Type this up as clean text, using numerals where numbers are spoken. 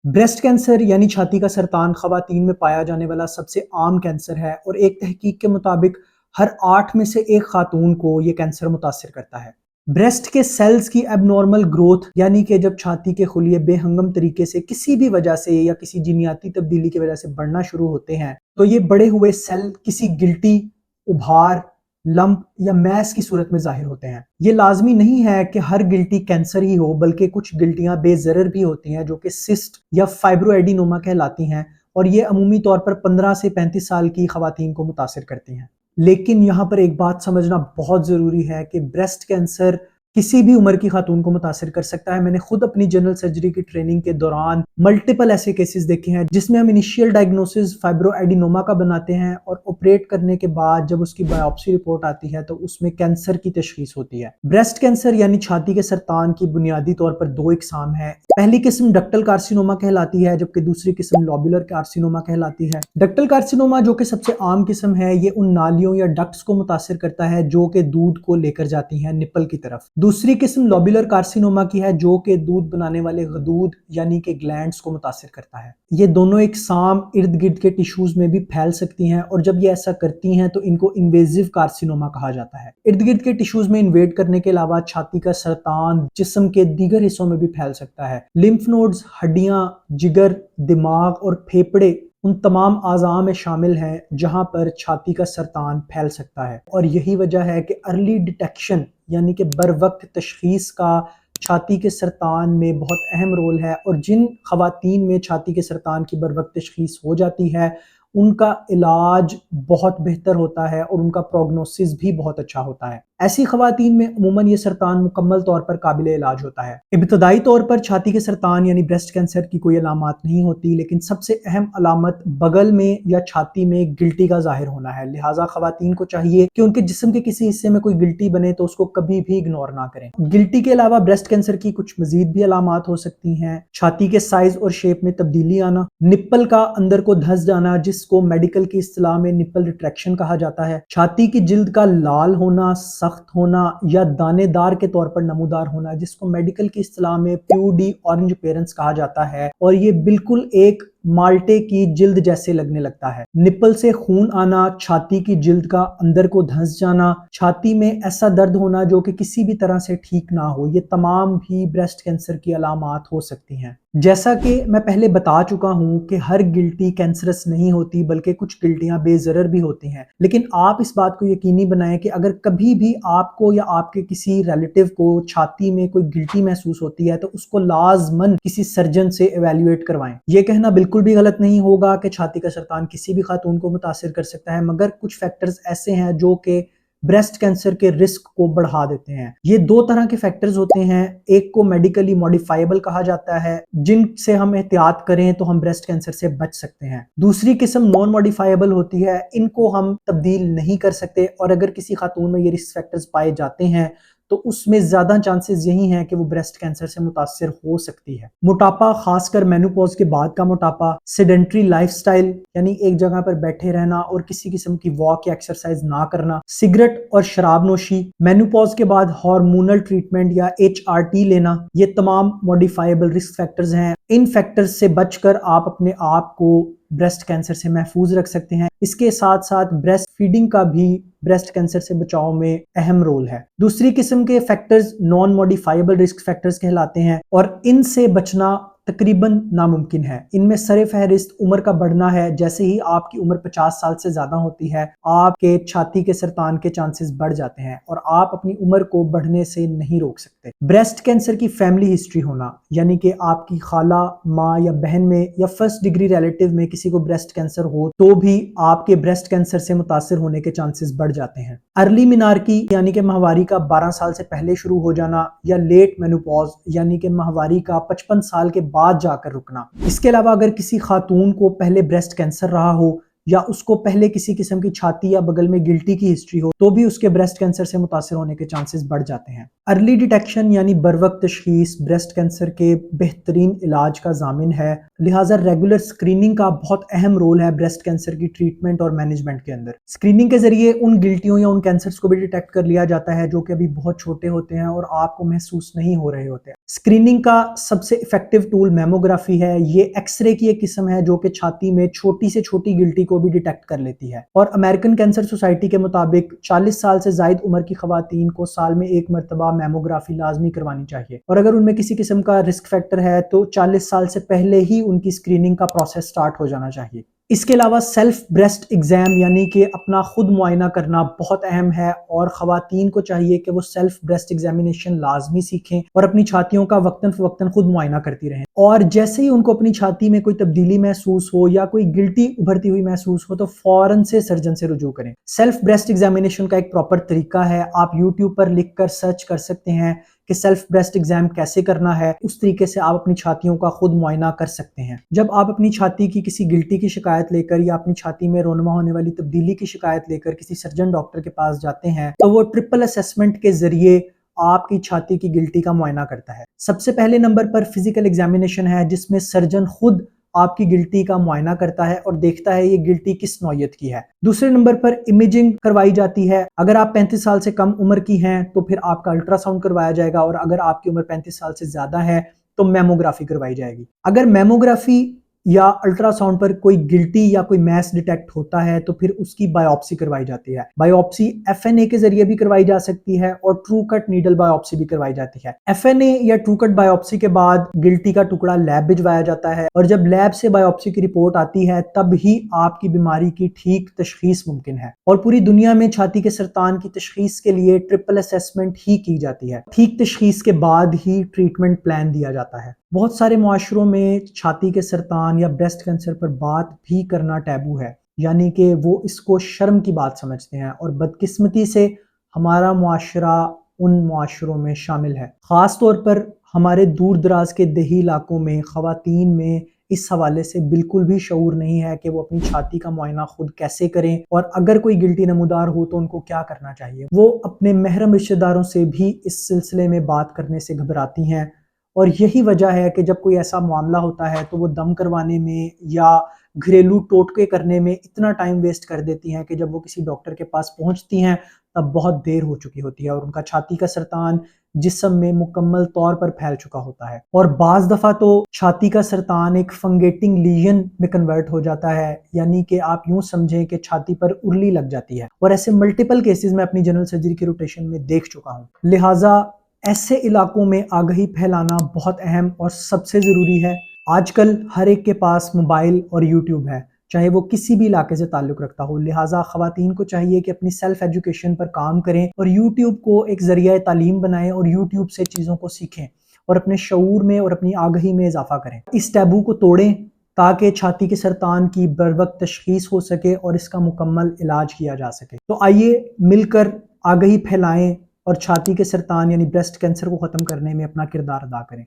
Breast cancer यानी छाती का सरतान खवातीन में पाया जाने वाला सबसे आम कैंसर है और एक तहकीक के मुताबिक हर 8 में से एक खातून को ये कैंसर मुतासिर करता है। ब्रेस्ट के सेल्स की एबनॉर्मल ग्रोथ यानी कि जब छाती के खुलिये बेहंगम तरीके से किसी भी वजह से या किसी जीनियाती तब्दीली की वजह से बढ़ना शुरू होते हैं तो ये बड़े हुए सेल किसी गिल्टी, उभार, लंप या मैस की सूरत में जाहिर होते हैं। ये लाजमी नहीं है कि हर गिल्टी कैंसर ही हो, बल्कि कुछ गिल्टियां बेजरर भी होती हैं जो कि सिस्ट या फाइब्रोएडिनोमा कहलाती हैं और ये अमूमी तौर पर 15 से 35 साल की खवातीन को मुतासिर करती हैं। लेकिन यहाँ पर एक बात समझना बहुत ज़रूरी है कि ब्रेस्ट कैंसर किसी भी उम्र की खातून को मुतासिर कर सकता है। मैंने खुद अपनी जनरल सर्जरी की ट्रेनिंग के दौरान मल्टीपल ऐसे केसेस देखे हैं जिसमें हम इनिशियल डायग्नोसिस फाइब्रोएडिनोमा का बनाते हैं और ऑपरेट करने के बाद जब उसकी बायोप्सी रिपोर्ट आती है तो उसमें कैंसर की तशखीस होती है। ब्रेस्ट कैंसर यानी छाती के सरतान की बुनियादी तौर पर दो इकसाम है। पहली किस्म डक्टल कार्सिनोमा कहलाती है जबकि दूसरी किस्म लोबुलर कार्सिनोमा कहलाती है। डक्टल कार्सिनोमा जो कि सबसे आम किस्म है, ये उन नालियों या डक्ट्स को मुतासिर करता है जो कि दूध को लेकर जाती हैं निपल की तरफ। दूसरी किस्म लोबुलर कार्सिनोमा की है जो कि दूध बनाने वाले गदूद यानी कि ग्लैंड्स को मुतासिर करता है। ये दोनों इकसाम इर्द गिर्द के टिश्यूज में भी फैल सकती हैं और जब ये ऐसा करती हैं तो इनको इन्वेजिव कार्सिनोमा कहा जाता है। इर्द गिर्द के टिश्यूज में इन्वेड करने के अलावा छाती का सरतान जिस्म के दीगर हिस्सों में भी फैल सकता है। लिम्फ नोड्स, हड्डियां, जिगर, दिमाग और फेफड़े उन तमाम आज़ा में शामिल हैं जहां पर छाती का सरतान फैल सकता है और यही वजह है कि अर्ली डिटेक्शन यानी कि बर वक्त तशखीस का छाती के सरतान में बहुत अहम रोल है और जिन खवातीन में छाती के सरतान की बर वक्त तशखीस हो जाती है उनका इलाज बहुत बेहतर होता है और उनका प्रोग्नोसिस भी बहुत अच्छा होता है। ऐसी खवातीन में अमूमन ये सरतान मुकम्मल तौर पर काबिले इलाज होता है। इब्तदाई तौर पर छाती के सरतान यानी ब्रेस्ट कैंसर की कोई अलामत नहीं होती, लेकिन सबसे अहम अलामत बगल में या छाती में गिल्टी का जाहिर होना है। लिहाजा खवातीन को चाहिए कि उनके जिस्म के किसी हिस्से में कोई गिल्टी बने तो उसको कभी भी इग्नोर ना करें। गिल्टी के अलावा ब्रेस्ट कैंसर की कुछ मजीद भी अलामत हो सकती हैं। छाती के साइज और शेप में तब्दीली आना, निप्पल का अंदर को धंस जाना जिसको मेडिकल की इस्तिलाह में निप्पल रिट्रैक्शन कहा जाता है, छाती की जिल्द का लाल होना, सख्त होना या दानेदार के तौर पर नमूदार होना जिसको मेडिकल की इस्तिलाह में प्यूडी ऑरेंज अपीयरेंस कहा जाता है और ये बिल्कुल एक माल्टे की जिल्द जैसे लगने लगता है। निप्पल से खून आना, छाती की जिल्द का अंदर को धंस जाना, छाती में ऐसा दर्द होना जो कि किसी भी तरह से ठीक ना हो, ये तमाम भी ब्रेस्ट कैंसर की अलामत हो सकती हैं। जैसा कि मैं पहले बता चुका हूं कि हर गिल्टी कैंसरस नहीं होती बल्कि कुछ गिल्टियां बेजरर भी होती हैं, लेकिन आप इस बात को यकीनी बनाएं कि अगर कभी भी आपको या आपके किसी रिलेटिव को छाती में कोई गिल्टी महसूस होती है तो उसको लाजमन किसी सर्जन से एवेल्युएट करवाएं। यह कहना बिल्कुल भी गलत नहीं होगा कि छाती का सरतान किसी भी खातून को मुतासिर कर सकता है, मगर कुछ फैक्टर्स ऐसे हैं जो कि ब्रेस्ट कैंसर के रिस्क को बढ़ा देते हैं। ये दो तरह के फैक्टर्स होते हैं, एक को मेडिकली मॉडिफाइबल कहा जाता है जिनसे हम एहतियात करें तो हम ब्रेस्ट कैंसर से बच सकते हैं। दूसरी किस्म नॉन मॉडिफाइबल होती है, इनको हम तब्दील नहीं कर सकते और अगर किसी खातून में ये रिस्क फैक्टर्स पाए जाते हैं तो उसमें ज्यादा चांसेस यही हैं कि वो ब्रेस्ट कैंसर से मुतासिर हो सकती है। मोटापा, खासकर मेनोपॉज के बाद का मोटापा, सेडेंट्री लाइफस्टाइल यानी एक जगह पर बैठे रहना और किसी किस्म की वॉक या एक्सरसाइज ना करना, सिगरेट और शराब नोशी, मेनोपॉज के बाद हार्मोनल ट्रीटमेंट या HRT लेना, ये तमाम मॉडिफाइबल रिस्क फैक्टर्स हैं। इन फैक्टर्स से बचकर आप अपने आप को ब्रेस्ट कैंसर से महफूज रख सकते हैं। इसके साथ साथ ब्रेस्ट फीडिंग का भी ब्रेस्ट कैंसर से बचाव में अहम रोल है। दूसरी किस्म के factors non modifiable risk factors कहलाते हैं और इनसे बचना तकरीबन नामुमकिन है। इनमें सरे फहरिस्त उम्र का बढ़ना है। जैसे ही आपकी उम्र 50 साल से ज्यादा होती है आपके छाती के सरतान के चांसेस बढ़ जाते हैं और आप अपनी उम्र को बढ़ने से नहीं रोक सकते। ब्रेस्ट कैंसर की फैमिली हिस्ट्री होना यानी कि आपकी खाला, माँ या बहन में या फर्स्ट डिग्री रिलेटिव में किसी को ब्रेस्ट कैंसर हो तो भी आपके ब्रेस्ट कैंसर से मुतासिर होने के चांसेस बढ़ जाते हैं। अर्ली मिनार्की यानी कि माहवारी का 12 साल से पहले शुरू हो जाना या लेट मेनोपॉज यानी कि माहवारी का 55 साल के बाद जाकर रुकना। इसके अलावा अगर किसी खातून को पहले ब्रेस्ट कैंसर रहा हो या उसको पहले किसी किस्म की छाती या बगल में गिल्टी की हिस्ट्री हो तो भी उसके ब्रेस्ट कैंसर से मुतासिर होने के चांसेस बढ़ जाते हैं। ارلی ڈیٹیکشن یعنی بروقت تشخیص بریسٹ کینسر کے بہترین علاج کا ضامن ہے، لہٰذا ریگولر اسکریننگ کا بہت اہم رول ہے بریسٹ کینسر کی ٹریٹمنٹ اور مینجمنٹ کے اندر۔ اسکریننگ کے ذریعے ان گلٹیوں یا ان کینسرز کو بھی ڈیٹیکٹ کر لیا جاتا ہے جو کہ ابھی بہت چھوٹے ہوتے ہیں اور آپ کو محسوس نہیں ہو رہے ہوتے ہیں۔ اسکریننگ کا سب سے افیکٹو ٹول میموگرافی ہے، یہ ایکس رے کی ایک قسم ہے جو کہ چھاتی میں چھوٹی سے چھوٹی گلٹی کو بھی ڈیٹیکٹ کر لیتی ہے، اور امریکن کینسر سوسائٹی کے مطابق 40 سال سے زائد عمر کی خواتین کو سال میں ایک مرتبہ میموگرافی لازمی کروانی چاہیے، اور اگر ان میں کسی قسم کا رسک فیکٹر ہے تو 40 سال سے پہلے ہی ان کی اسکریننگ کا پروسیس سٹارٹ ہو جانا چاہیے۔ اس کے علاوہ سیلف بریسٹ ایگزام یعنی کہ اپنا خود معائنہ کرنا بہت اہم ہے، اور خواتین کو چاہیے کہ وہ سیلف بریسٹ ایگزامینیشن لازمی سیکھیں اور اپنی چھاتیوں کا وقتاً فوقتاً خود معائنہ کرتی رہیں، اور جیسے ہی ان کو اپنی چھاتی میں کوئی تبدیلی محسوس ہو یا کوئی گلٹی ابھرتی ہوئی محسوس ہو تو فوراً سے سرجن سے رجوع کریں۔ سیلف بریسٹ ایگزامینیشن کا ایک پراپر طریقہ ہے، آپ یوٹیوب پر لکھ کر سرچ کر سکتے ہیں کہ سیلف بریسٹ ایگزام کیسے کرنا ہے، اس طریقے سے آپ اپنی چھاتیوں کا خود معائنہ کر سکتے ہیں۔ جب آپ اپنی چھاتی کی کسی گلٹی کی شکایت لے کر یا اپنی چھاتی میں رونما ہونے والی تبدیلی کی شکایت لے کر کسی سرجن ڈاکٹر کے پاس جاتے ہیں تو وہ ٹرپل اسیسمنٹ کے ذریعے آپ کی چھاتی کی گلٹی کا معائنہ کرتا ہے۔ سب سے پہلے نمبر پر فزیکل ایگزامینیشن ہے، جس میں سرجن خود آپ کی گلٹی کا معائنہ کرتا ہے اور دیکھتا ہے یہ گلٹی کس نوعیت کی ہے۔ دوسرے نمبر پر امیجنگ کروائی جاتی ہے، اگر آپ 35 سال سے کم عمر کی ہیں تو پھر آپ کا الٹرا ساؤنڈ کروایا جائے گا، اور اگر آپ کی عمر 35 سال سے زیادہ ہے تو میموگرافی کروائی جائے گی۔ اگر میموگرافی یا الٹرا ساؤنڈ پر کوئی گلٹی یا کوئی میس ڈیٹیکٹ ہوتا ہے تو پھر اس کی بائیوپسی کروائی جاتی ہے۔ بائیوپسی ایف این اے کے ذریعے بھی کروائی جا سکتی ہے اور ٹرو کٹ نیڈل بائیوپسی بھی کروائی جاتی ہے۔ ایف این اے یا ٹرو کٹ بائیوپسی کے بعد گلٹی کا ٹکڑا لیب بھجوایا جاتا ہے، اور جب لیب سے بائیوپسی کی رپورٹ آتی ہے تب ہی آپ کی بیماری کی ٹھیک تشخیص ممکن ہے، اور پوری دنیا میں چھاتی کے سرطان کی تشخیص کے لیے ٹرپل اسیسمنٹ ہی کی جاتی ہے، ٹھیک تشخیص کے بعد ہی ٹریٹمنٹ پلان دیا جاتا ہے۔ بہت سارے معاشروں میں چھاتی کے سرطان یا بریسٹ کینسر پر بات بھی کرنا ٹیبو ہے، یعنی کہ وہ اس کو شرم کی بات سمجھتے ہیں، اور بدقسمتی سے ہمارا معاشرہ ان معاشروں میں شامل ہے۔ خاص طور پر ہمارے دور دراز کے دیہی علاقوں میں خواتین میں اس حوالے سے بالکل بھی شعور نہیں ہے کہ وہ اپنی چھاتی کا معائنہ خود کیسے کریں، اور اگر کوئی گلٹی نمودار ہو تو ان کو کیا کرنا چاہیے۔ وہ اپنے محرم رشتہ داروں سے بھی اس سلسلے میں بات کرنے سے گھبراتی ہیں، اور یہی وجہ ہے کہ جب کوئی ایسا معاملہ ہوتا ہے تو وہ دم کروانے میں یا گھریلو ٹوٹکے کرنے میں اتنا ٹائم ویسٹ کر دیتی ہیں کہ جب وہ کسی ڈاکٹر کے پاس پہنچتی ہیں تب بہت دیر ہو چکی ہوتی ہے، اور ان کا چھاتی کا سرطان جسم میں مکمل طور پر پھیل چکا ہوتا ہے، اور بعض دفعہ تو چھاتی کا سرطان ایک فنگیٹنگ لیژن میں کنورٹ ہو جاتا ہے، یعنی کہ آپ یوں سمجھیں کہ چھاتی پر ارلی لگ جاتی ہے، اور ایسے ملٹیپل کیسز میں اپنی جنرل سرجری کی روٹیشن میں دیکھ چکا ہوں۔ لہٰذا ایسے علاقوں میں آگہی پھیلانا بہت اہم اور سب سے ضروری ہے۔ آج کل ہر ایک کے پاس موبائل اور یوٹیوب ہے، چاہے وہ کسی بھی علاقے سے تعلق رکھتا ہو، لہٰذا خواتین کو چاہیے کہ اپنی سیلف ایجوکیشن پر کام کریں اور یوٹیوب کو ایک ذریعہ تعلیم بنائیں اور یوٹیوب سے چیزوں کو سیکھیں اور اپنے شعور میں اور اپنی آگہی میں اضافہ کریں۔ اس ٹیبو کو توڑیں تاکہ چھاتی کے سرطان کی بروقت تشخیص ہو سکے اور اس کا مکمل علاج کیا جا سکے۔ تو آئیے مل کر آگہی پھیلائیں اور چھاتی کے سرطان یعنی بریسٹ کینسر کو ختم کرنے میں اپنا کردار ادا کریں۔